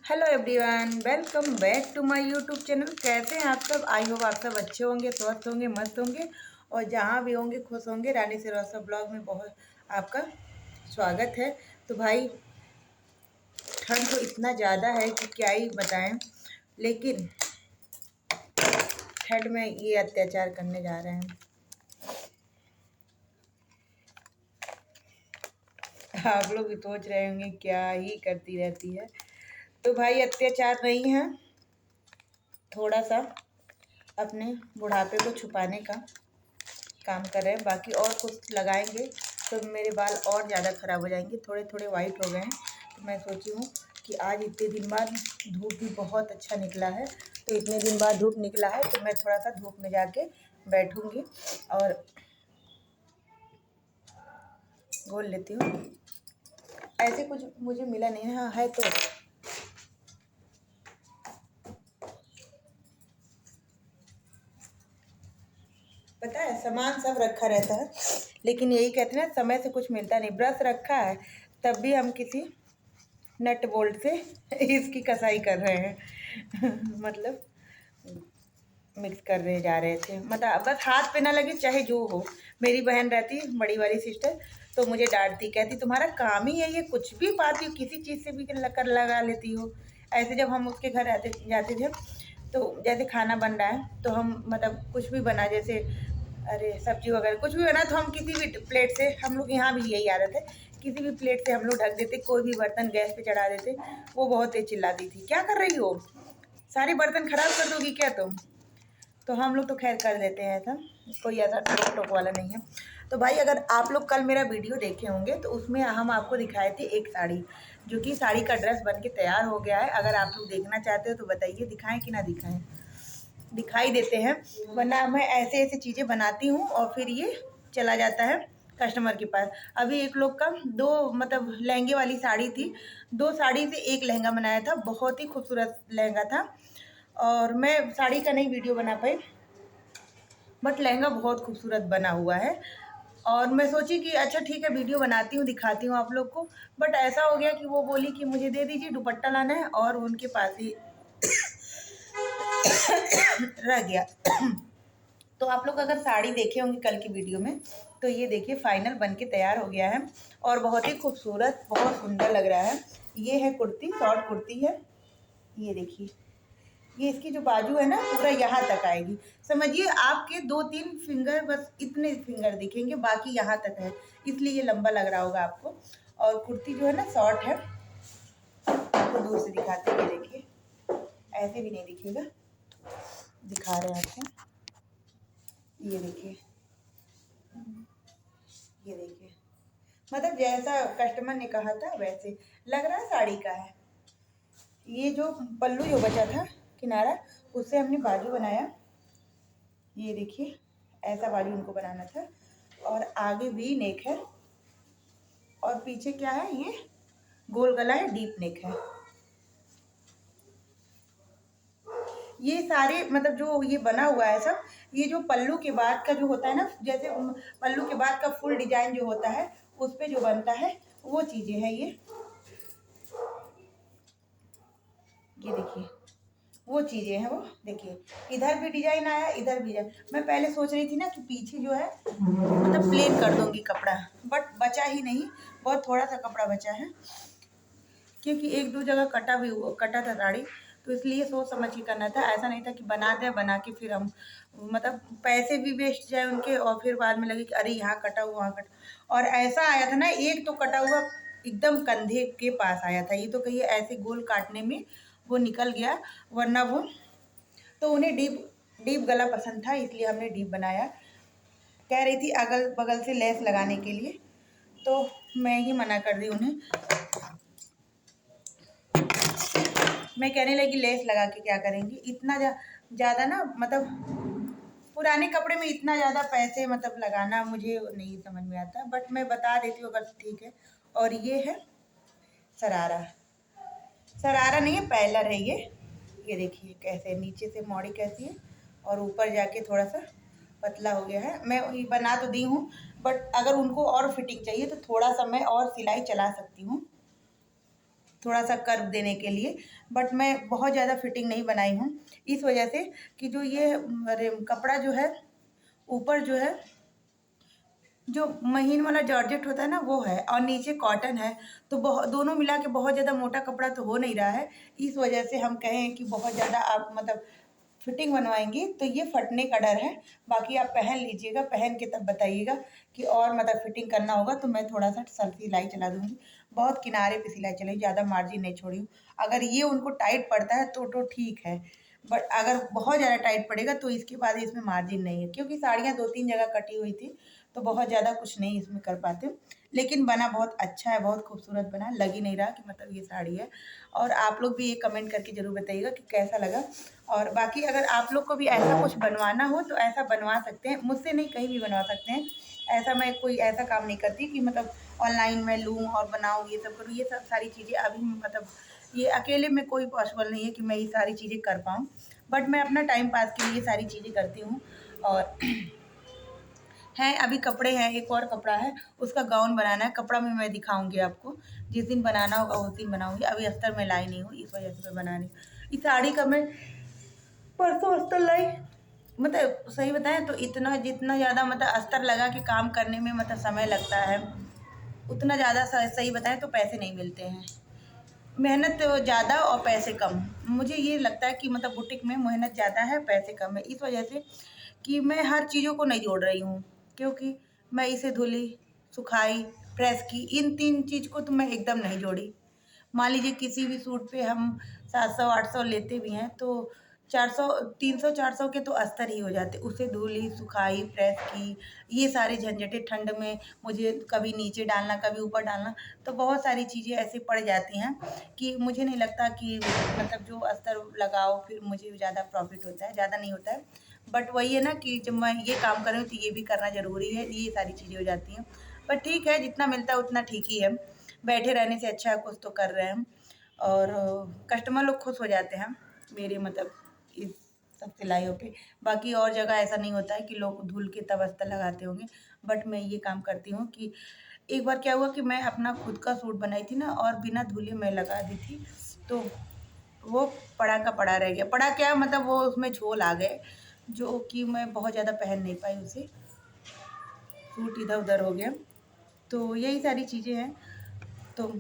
Hello everyone, welcome back to my YouTube channel. कैसे हैं आप सब? आई होप आप सब अच्छे होंगे, स्वस्थ होंगे, मस्त होंगे और जहाँ भी होंगे खुश होंगे। रानी श्रीवास्तव ब्लॉग में बहुत आपका स्वागत है। तो भाई ठंड तो इतना ज़्यादा है कि क्या ही बताएं, लेकिन ठंड में ये अत्याचार करने जा रहे हैं। आप लोग भी सोच रहे होंगे क्या ही करती रहती है। तो भाई अत्याचार नहीं है, थोड़ा सा अपने बुढ़ापे को छुपाने का काम कर रहे हैं। बाकी और कुछ लगाएंगे तो मेरे बाल और ज़्यादा ख़राब हो जाएंगे, थोड़े थोड़े वाइट हो गए हैं। तो मैं सोची हूँ कि आज इतने दिन बाद धूप भी बहुत अच्छा निकला है, तो इतने दिन बाद धूप निकला है तो मैं थोड़ा सा धूप में जाके बैठूँगी और घोल लेती हूँ। ऐसे कुछ मुझे मिला नहीं है, हाँ है तो पता है सामान सब रखा रहता है, लेकिन यही कहते हैं ना, समय से कुछ मिलता नहीं। ब्रश रखा है तब भी हम किसी नट बोल्ट से इसकी कसाई कर रहे हैं मतलब मिक्स कर रहे जा रहे थे, मतलब बस हाथ पे ना लगे चाहे जो हो। मेरी बहन रहती बड़ी वाली सिस्टर, तो मुझे डांटती, कहती तुम्हारा काम ही है ये, कुछ भी पाती हो किसी चीज़ से भी कर लगा लेती हो। ऐसे जब हम उसके घर आते जाते थे तो जैसे खाना बन रहा है तो हम मतलब कुछ भी बना, जैसे अरे सब्जी वगैरह कुछ भी बना तो हम किसी भी प्लेट से, हम लोग यहाँ भी यही आदत है, किसी भी प्लेट से हम लोग ढक देते, कोई भी बर्तन गैस पे चढ़ा देते। वो बहुत तेज चिल्लाती थी, क्या कर रही हो, सारे बर्तन खराब कर दोगी क्या तुम? तो हम लोग तो खैर कर देते हैं ऐसा, कोई ऐसा टोक टोक वाला नहीं है। तो भाई अगर आप लोग कल मेरा वीडियो देखे होंगे तो उसमें हम आपको दिखाए थे एक साड़ी, जो कि साड़ी का ड्रेस बन के तैयार हो गया है। अगर आप लोग देखना चाहते हो तो बताइए, दिखाएं कि ना दिखाएं? दिखाई देते हैं, वरना मैं ऐसे ऐसे चीज़ें बनाती हूँ और फिर ये चला जाता है कस्टमर के पास। अभी एक लोग का दो मतलब लहंगे वाली साड़ी थी, दो साड़ी से एक लहंगा बनाया था, बहुत ही खूबसूरत लहंगा था। और मैं साड़ी का नहीं वीडियो बना पाई, बट लहंगा बहुत खूबसूरत बना हुआ है। और मैं सोची कि अच्छा ठीक है वीडियो बनाती हूँ, दिखाती हूँ आप लोग को। बट ऐसा हो गया कि वो बोली कि मुझे दे दीजिए, दुपट्टा लाना है, और उनके पास ही रह गया तो आप लोग अगर साड़ी देखे होंगे कल की वीडियो में, तो ये देखिए फाइनल बन के तैयार हो गया है और बहुत ही खूबसूरत, बहुत सुंदर लग रहा है। ये है कुर्ती, शॉर्ट कुर्ती है। ये देखिए, ये इसकी जो बाजू है ना पूरा यहाँ तक आएगी, समझिए आपके 2-3 फिंगर, बस इतने फिंगर दिखेंगे, बाकी यहाँ तक है, इसलिए ये लंबा लग रहा होगा आपको। और कुर्ती जो है ना शॉर्ट है, आपको दूर से दिखाते हैं, ये देखिए ऐसे भी नहीं दिखेगा, दिखा रहे हैं आपको। ये देखिए, ये देखिए, मतलब जैसा कस्टमर ने कहा था वैसे लग रहा है, साड़ी का है। ये जो पल्लू जो बचा था किनारा, उससे हमने बाजू बनाया। ये देखिए ऐसा बाजू उनको बनाना था, और आगे वी नेक है, और पीछे क्या है, ये गोल गला है, डीप नेक है। ये सारे मतलब जो ये बना हुआ है सब, ये जो पल्लू के बाद का जो होता है ना, जैसे पल्लू के बाद का फुल डिजाइन जो होता है उस पे जो बनता है वो चीजें हैं। ये देखिए वो चीज़ें हैं, वो देखिए इधर भी डिजाइन आया, इधर भी डिजाइन। मैं पहले सोच रही थी ना कि पीछे जो है मतलब प्लेन कर दूंगी कपड़ा, बट बचा ही नहीं, बहुत थोड़ा सा कपड़ा बचा है, क्योंकि एक दो जगह कटा था साड़ी, तो इसलिए सोच समझ के करना था। ऐसा नहीं था कि बना दे, बना के फिर हम मतलब पैसे भी वेस्ट जाए उनके, और फिर बाद में लगे कि अरे यहाँ कटा हुआ, वहाँ कटा। और ऐसा आया था ना, एक तो कटा हुआ एकदम कंधे के पास आया था, ये तो कहिए ऐसे गोल काटने में वो निकल गया, वरना वो तो उन्हें डीप डीप गला पसंद था, इसलिए हमने डीप बनाया। कह रही थी अगल बगल से लेस लगाने के लिए, तो मैं ही मना कर दी उन्हें। मैं कहने लगी लेस लगा के क्या करेंगी, इतना ज़्यादा ना, मतलब पुराने कपड़े में इतना ज़्यादा पैसे मतलब लगाना मुझे नहीं समझ में आता, बट मैं बता देती हूँ अगर ठीक है। और ये है शरारा, शरारा नहीं है, पैलर है ये देखिए कैसे नीचे से मौड़ी कैसी है, और ऊपर जाके थोड़ा सा पतला हो गया है। मैं ये बना तो दी हूँ, बट अगर उनको और फिटिंग चाहिए तो थोड़ा सा मैं और सिलाई चला सकती हूँ। थोड़ा सा कर्व देने के लिए। बट मैं बहुत ज़्यादा फिटिंग नहीं बनाई हूँ इस वजह से कि जो ये कपड़ा जो है ऊपर जो है जो महीन वाला जॉर्जेट होता है ना वो है, और नीचे कॉटन है। तो बहुत दोनों मिला के बहुत ज़्यादा मोटा कपड़ा तो हो नहीं रहा है। इस वजह से हम कहें कि बहुत ज़्यादा आप मतलब फिटिंग बनवाएंगी तो ये फटने का डर है। बाकी आप पहन लीजिएगा, पहन के तब बताइएगा कि और मतलब फिटिंग करना होगा तो मैं थोड़ा सा सिलाई चला दूँगी। बहुत किनारे पे सिलाई चलाई, ज़्यादा मार्जिन नहीं छोड़ी हूँ। अगर ये उनको टाइट पड़ता है तो ठीक है, बट अगर बहुत ज़्यादा टाइट पड़ेगा तो इसके बाद इसमें मार्जिन नहीं है, क्योंकि साड़ियाँ 2-3 जगह कटी हुई थी तो बहुत ज़्यादा कुछ नहीं इसमें कर पाते। लेकिन बना बहुत अच्छा है, बहुत खूबसूरत बना, लग ही नहीं रहा कि मतलब ये साड़ी है। और आप लोग भी ये कमेंट करके ज़रूर बताइएगा कि कैसा लगा। और बाकी अगर आप लोग को भी ऐसा कुछ बनवाना हो तो ऐसा बनवा सकते हैं, मुझसे नहीं कहीं भी बनवा सकते हैं। ऐसा मैं कोई ऐसा काम नहीं करती कि मतलब ऑनलाइन मैं लूँ और बनाऊँ, ये सब करूँ। ये सब सारी चीज़ें अभी मतलब ये अकेले में कोई पॉसिबल नहीं है कि मैं ये सारी चीज़ें कर पाऊँ। बट मैं अपना टाइम पास के लिए सारी चीज़ें करती हूँ। और हैं अभी कपड़े हैं, एक और कपड़ा है, उसका गाउन बनाना है। कपड़ा में मैं दिखाऊंगी आपको, जिस दिन बनाना होगा उस दिन बनाऊंगी। अभी अस्तर में लाई नहीं हूँ, इस वजह से मैं बना रही हूँ। इस साड़ी का मैं परसों अस्तर लाई, मतलब सही बताएं तो इतना जितना ज़्यादा मतलब अस्तर लगा के काम करने में मतलब समय लगता है, उतना ज़्यादा सही बताएं तो पैसे नहीं मिलते हैं। मेहनत ज़्यादा और पैसे कम। मुझे ये लगता है कि मतलब बुटीक में मेहनत ज़्यादा है, पैसे कम है। इस वजह से कि मैं हर चीज़ों को नहीं जोड़ रही हूँ, क्योंकि मैं इसे धुली, सुखाई, प्रेस की, इन 3 चीज़ को तो मैं एकदम नहीं जोड़ी। मान लीजिए किसी भी सूट पे हम 700-800 लेते भी हैं तो 400 300-400 के तो अस्तर ही हो जाते। उसे धुली, सुखाई, प्रेस की, ये सारे झंझटें ठंड में मुझे कभी नीचे डालना, कभी ऊपर डालना, तो बहुत सारी चीज़ें ऐसी पड़ जाती हैं कि मुझे नहीं लगता कि मतलब जो अस्तर लगाओ फिर मुझे ज़्यादा प्रॉफ़िट होता है, ज़्यादा नहीं होता है। बट वही है ना कि जब मैं ये काम कर रही हूँ तो ये भी करना ज़रूरी है, ये सारी चीज़ें हो जाती हैं। पर ठीक है, जितना मिलता है उतना ठीक ही है। बैठे रहने से अच्छा है कुछ तो कर रहे हैं। और कस्टमर लोग खुश हो जाते हैं मेरे मतलब इस सब सिलाइयों पे। बाकी और जगह ऐसा नहीं होता है कि लोग धुल के तब अस्तर लगाते होंगे। बट मैं ये काम करती हूँ कि एक बार क्या हुआ कि मैं अपना खुद का सूट बनाई थी ना, और बिना धुले मैं लगा दी थी, तो वो पड़ा का पड़ा रह गया। पड़ा क्या मतलब वो उसमें झोल आ गए, जो कि मैं बहुत ज़्यादा पहन नहीं पाई उसे, सूट इधर उधर हो गया। तो यही सारी चीज़ें हैं। तो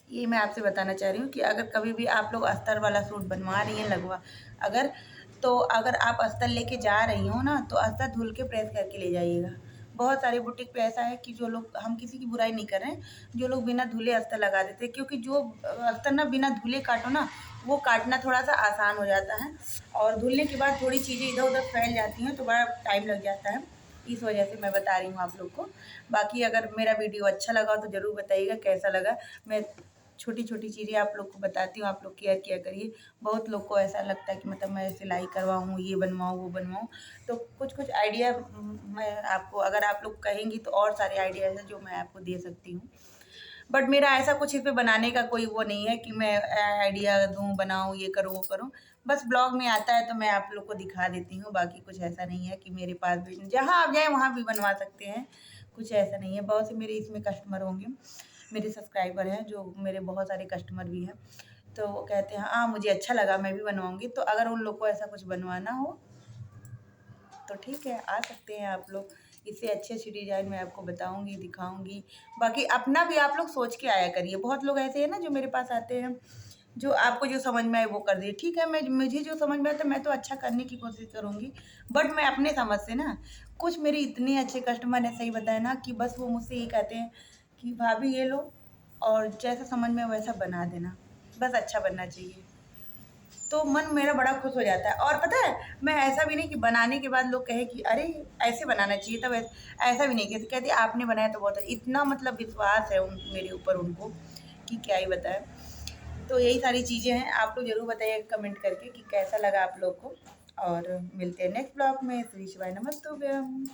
ये मैं आपसे बताना चाह रही हूँ कि अगर कभी भी आप लोग अस्तर वाला सूट बनवा रही हैं लगवा अगर तो अगर आप अस्तर लेके जा रही हो ना तो अस्तर धुल के प्रेस करके ले जाइएगा। बहुत सारे बुटीक पे ऐसा है कि जो लोग, हम किसी की बुराई नहीं कर रहे हैं, जो लोग बिना धुले अस्तर लगा देते हैं, क्योंकि जो अस्तर ना बिना धुले काटो ना वो काटना थोड़ा सा आसान हो जाता है, और धुलने के बाद थोड़ी चीज़ें इधर उधर फैल जाती हैं तो बड़ा टाइम लग जाता है। इस वजह से मैं बता रही हूँ आप लोग को। बाकी अगर मेरा वीडियो अच्छा लगा तो ज़रूर बताइएगा कैसा लगा। मैं छोटी छोटी चीज़ें आप लोग को बताती हूँ, आप लोग केयर किया करिए। बहुत लोग को ऐसा लगता है कि मतलब मैं सिलाई करवाऊँ, ये बनवाऊँ, वो बनवाऊँ, तो कुछ कुछ आइडिया मैं आपको, अगर आप लोग कहेंगी तो और सारे आइडियाज़ हैं जो मैं आपको दे सकती हूँ। बट मेरा ऐसा कुछ इस पे बनाने का कोई वो नहीं है कि मैं आइडिया दूँ, बनाऊँ, ये करूँ, वो करूँ। बस ब्लॉग में आता है तो मैं आप लोग को दिखा देती हूँ। बाकी कुछ ऐसा नहीं है कि मेरे पास भी जहाँ आप जाएँ वहाँ भी बनवा सकते हैं, कुछ ऐसा नहीं है। बहुत से मेरे इसमें कस्टमर होंगे, मेरे सब्सक्राइबर हैं, जो मेरे बहुत सारे कस्टमर भी हैं, तो वो कहते हैं हाँ मुझे अच्छा लगा, मैं भी बनवाऊँगी। तो अगर उन लोग को ऐसा कुछ बनवाना हो तो ठीक है, आ सकते हैं आप लोग। इससे अच्छी डिज़ाइन मैं आपको बताऊँगी, दिखाऊँगी। बाकी अपना भी आप लोग सोच के आया करिए। बहुत लोग ऐसे हैं ना जो मेरे पास आते हैं, जो आपको जो समझ में आए वो कर दिए। ठीक है, मैं मुझे जो समझ में आता है मैं तो अच्छा करने की कोशिश करूँगी। बट मैं अपने समझ से ना, कुछ मेरे इतने अच्छे कस्टमर हैं, सही बताएँ ना, कि बस वो मुझसे ये कहते हैं कि भाभी ये लो और जैसा समझ में वैसा बना देना, बस अच्छा बनना चाहिए। तो मन मेरा बड़ा खुश हो जाता है। और पता है, मैं ऐसा भी नहीं कि बनाने के बाद लोग कहे कि अरे ऐसे बनाना चाहिए तब ऐसा भी नहीं कहती। कहती आपने बनाया तो बहुत है। इतना मतलब विश्वास है उन मेरे ऊपर उनको कि क्या ही बताएं। तो यही सारी चीज़ें हैं। आप लोग ज़रूर बताइए कमेंट करके कि कैसा लगा आप लोग को। और मिलते हैं नेक्स्ट ब्लॉग में। श्री शिवाय नमस्तुभ्यम।